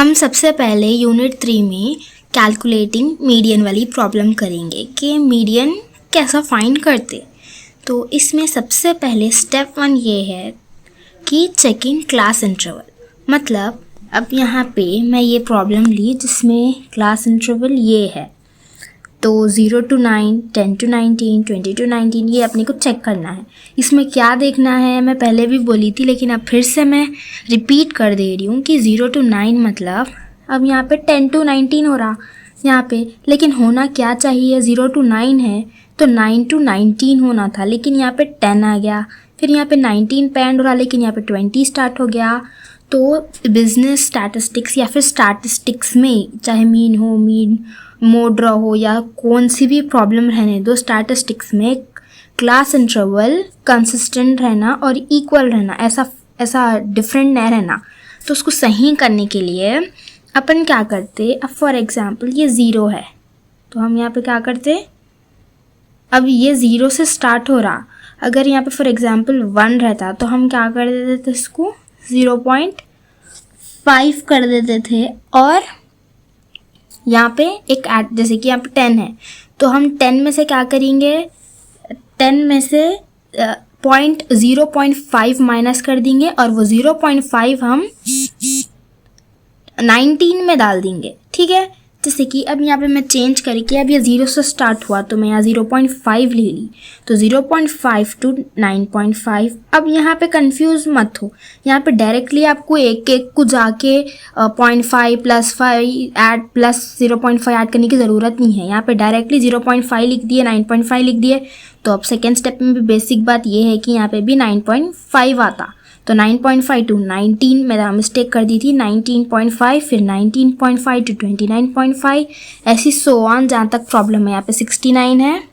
हम सबसे पहले यूनिट 3 में कैलकुलेटिंग मीडियन वाली प्रॉब्लम करेंगे कि मीडियन कैसा फाइंड करते। तो इसमें सबसे पहले स्टेप 1 ये है कि चेकिंग क्लास इंटरवल। मतलब अब यहाँ पे मैं ये प्रॉब्लम ली जिसमें क्लास इंटरवल ये है, तो 0 to 9, 10 to 19, 20 to 19 ये अपने को चेक करना है। इसमें क्या देखना है मैं पहले भी बोली थी, लेकिन अब फिर से मैं रिपीट कर दे रही हूँ कि 0 to 9 मतलब अब यहाँ पे 10 to 19 हो रहा यहाँ पे, लेकिन होना क्या चाहिए, 0 to 9 है तो 9 to 19 होना था, लेकिन यहाँ पे 10 आ गया। फिर यहाँ पे 19 पे एंड हो रहा, लेकिन यहाँ पे 20 स्टार्ट हो गया। तो बिजनेस स्टैटिस्टिक्स या फिर स्टैटिस्टिक्स में चाहे मीन हो, मीन मोड हो या कौन सी भी प्रॉब्लम रहने दो, स्टैटिस्टिक्स में क्लास इंटरवल कंसिस्टेंट रहना और इक्वल रहना, ऐसा डिफरेंट नहीं रहना। तो उसको सही करने के लिए अपन क्या करते, अब फॉर एग्जांपल ये 0 है तो हम यहाँ पे क्या करते, अब ये 0 से स्टार्ट हो रहा, अगर यहाँ पे फॉर एग्जांपल 1 रहता तो हम क्या कर देते थे, इसको 0.5 कर देते थे। और यहाँ पे एक जैसे कि यहाँ पे 10 है तो हम 10 में से क्या करेंगे, 10 में से 0.5 माइनस कर देंगे और वो 0.5 हम 19 में डाल देंगे। ठीक है, जैसे कि अब यहाँ पे मैं चेंज करके, अब ये 0 से स्टार्ट हुआ तो मैं यहाँ 0.5 ले ली, तो 0.5 to 9.5। अब यहाँ पे कंफ्यूज मत हो, यहाँ पे डायरेक्टली आपको एक को जाके 0.5 + 5 ऐड प्लस 0.5 ऐड करने की ज़रूरत नहीं है। यहाँ पे डायरेक्टली 0.5 लिख दिए, 9.5 लिख दिए। तो अब सेकेंड स्टेप में भी बेसिक बात ये है कि यहाँ पे भी 9.5 आता, तो 9.5 to 19 मैंने मिस्टेक कर दी थी, 19.5 फिर 19.5 to 29.5, ऐसी सो ऑन जहाँ तक प्रॉब्लम है। यहाँ पे 69 है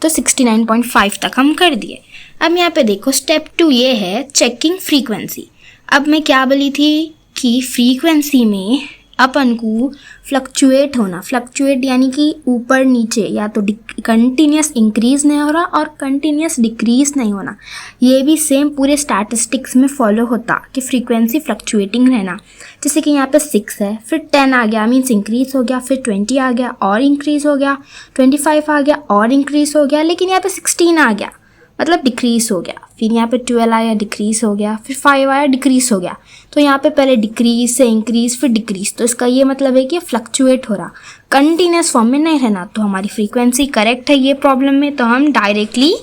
तो 69.5 तक हम कर दिए। अब यहाँ पे देखो स्टेप 2 ये है चेकिंग फ्रीक्वेंसी। अब मैं क्या बोली थी कि फ्रीक्वेंसी में अपन को फ्लक्चुएट होना, फ्लक्चुएट यानी कि ऊपर नीचे, या तो कंटिन्यूस इंक्रीज नहीं हो रहा और कंटिन्यूस डिक्रीज नहीं होना। ये भी सेम पूरे स्टैटिस्टिक्स में फॉलो होता कि फ्रीक्वेंसी फ्लक्चुएटिंग रहना। जैसे कि यहाँ पे 6 है, फिर 10 आ गया मीन्स इंक्रीज हो गया, फिर 20 आ गया और इंक्रीज हो गया, 25 आ गया और इंक्रीज हो गया, लेकिन यहाँ पे 16 आ गया मतलब डिक्रीज हो गया। फिर यहाँ पे 12 आया डिक्रीज हो गया, फिर 5 आया डिक्रीज हो गया। तो यहाँ पे पहले डिक्रीज से इंक्रीज फिर डिक्रीज, तो इसका ये मतलब है कि फ्लक्चुएट हो रहा, कंटिन्यूस फॉर्म में नहीं रहना। तो हमारी फ्रीक्वेंसी करेक्ट है ये प्रॉब्लम में, तो हम डायरेक्टली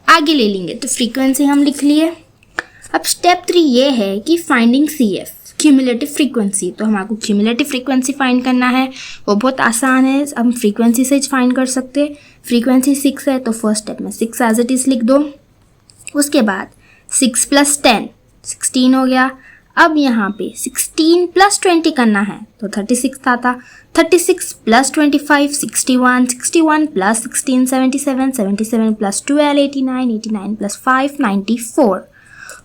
आगे ले लेंगे। तो फ्रीक्वेंसी हम लिख लिए। अब स्टेप 3 ये है कि फाइंडिंग CF, क्यूमुलेटिव फ्रीक्वेंसी। तो हमारे क्यूमुलेटिव फ्रीक्वेंसी फाइंड करना है, वो बहुत आसान है, हम फ्रीक्वेंसी से फाइंड कर सकते। फ्रीक्वेंसी 6 है तो फर्स्ट स्टेप में 6 एज इट इज़ लिख दो। उसके बाद 6 + 10 16 हो गया। अब यहाँ पे 16 + 20 करना है तो 36 आता, 36 + 25 61, 61 + 16 77, 77 + 12 89, 89 + 5 94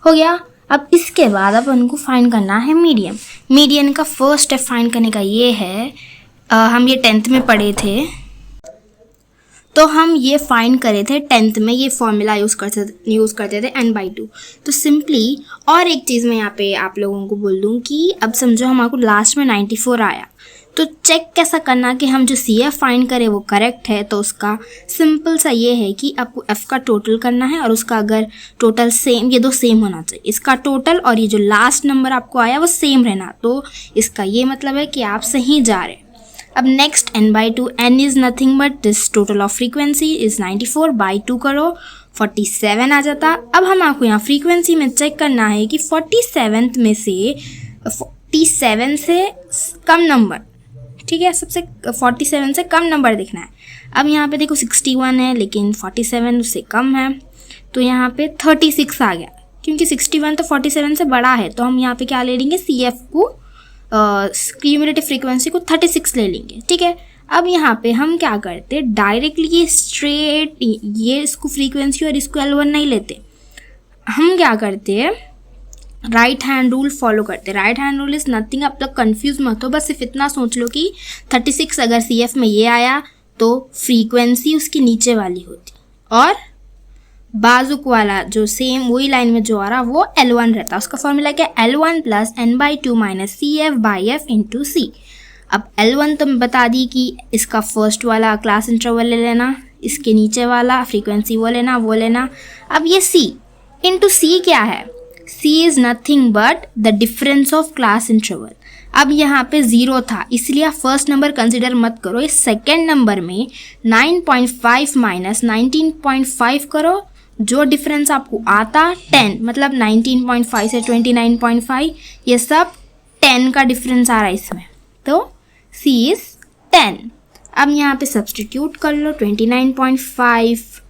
हो गया। अब इसके बाद अपन को फाइंड करना है मीडियन। मीडियन का फर्स्ट स्टेप फाइंड करने का ये है, हम ये 10th में पढ़े थे, तो हम ये फाइंड करे थे 10th में, ये फॉर्मूला यूज़ करते थे n/2। तो सिंपली और एक चीज़ मैं यहाँ पे आप लोगों को बोल दूँ कि अब समझो हमारे को लास्ट में 94 आया, तो चेक कैसा करना कि हम जो CF फाइंड करें वो करेक्ट है। तो उसका सिंपल सा ये है कि आपको F का टोटल करना है, और उसका अगर टोटल सेम, ये दो सेम होना चाहिए, इसका टोटल और ये जो लास्ट नंबर आपको आया वो सेम रहना। तो इसका ये मतलब है कि आप सही जा रहे हैं। अब next n/2, n is nothing but this total of frequency is 94/2 करो 47 आ जाता। अब हम आपको यहाँ फ्रीक्वेंसी में चेक करना है कि 47 में से 47 से कम नंबर, ठीक है, सबसे 47 से कम नंबर देखना है। अब यहाँ पे देखो 61 है लेकिन 47 उससे कम है, तो यहाँ पे 36 आ गया, क्योंकि 61 तो 47 से बड़ा है। तो हम यहाँ पे क्या ले लेंगे, CF को क्यूमुलेटिव फ्रीक्वेंसी को 36 ले लेंगे। ठीक है, अब यहाँ पे हम क्या करते, डायरेक्टली ये स्ट्रेट ये इसको फ्रीक्वेंसी और इसको L1 नहीं लेते, हम क्या करते हैं राइट हैंड रूल फॉलो करते। Right hand rule is nothing, आप लोग कन्फ्यूज मत हो, बस सिर्फ इतना सोच लो कि 36 अगर CF में ये आया तो फ्रीक्वेंसी उसकी नीचे वाली होती और बाजुक वाला जो सेम वही लाइन में जो आ रहा वो L1 रहता है। उसका फॉर्मूला क्या है, L1 plus n/2 minus CF/F into C। अब L1 तो मैं बता दी कि इसका फर्स्ट वाला क्लास इंटरवल ले लेना, इसके नीचे वाला फ्रीक्वेंसी वो लेना। अब ये C इंटू C क्या है, C is nothing but the difference of class interval. अब यहाँ पे 0 था इसलिए आप फर्स्ट नंबर कंसिडर मत करो, इस सेकेंड नंबर में 9.5 माइनस 19.5 करो, जो डिफरेंस आपको आता 10, मतलब 19.5 से 29.5 ये सब 10 का डिफरेंस आ रहा है इसमें, तो C इज 10। अब यहाँ पे सब्सटीट्यूट कर लो, 29.5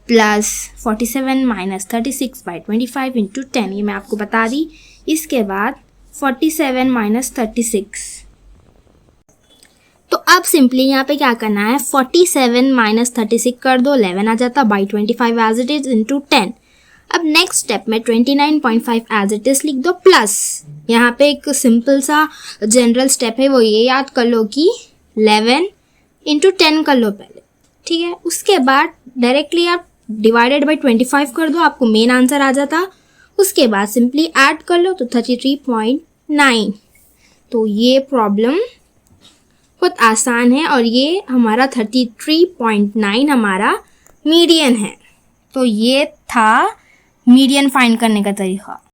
प्लस 47 माइनस 36/25 इंटू 10, ये मैं आपको बता दी। इसके बाद 47 माइनस 36, तो अब सिंपली यहाँ पे क्या करना है, 47 माइनस 36 कर दो, 11 आ जाता, by 25 as it is into 10। अब नेक्स्ट स्टेप में 29.5 एज इट इज लिख दो, प्लस यहाँ पे एक सिंपल सा जनरल स्टेप है, वो ये याद कर लो कि 11 इंटू 10 कर लो पहले, ठीक है। उसके बाद डायरेक्टली आप डिवाइडेड बाई 25 कर दो, आपको मेन आंसर आ जाता। उसके बाद सिंपली ऐड कर लो तो 33.9। तो ये प्रॉब्लम बहुत आसान है और ये हमारा 33.9 हमारा मीडियन है। तो ये था मीडियन फाइंड करने का तरीका।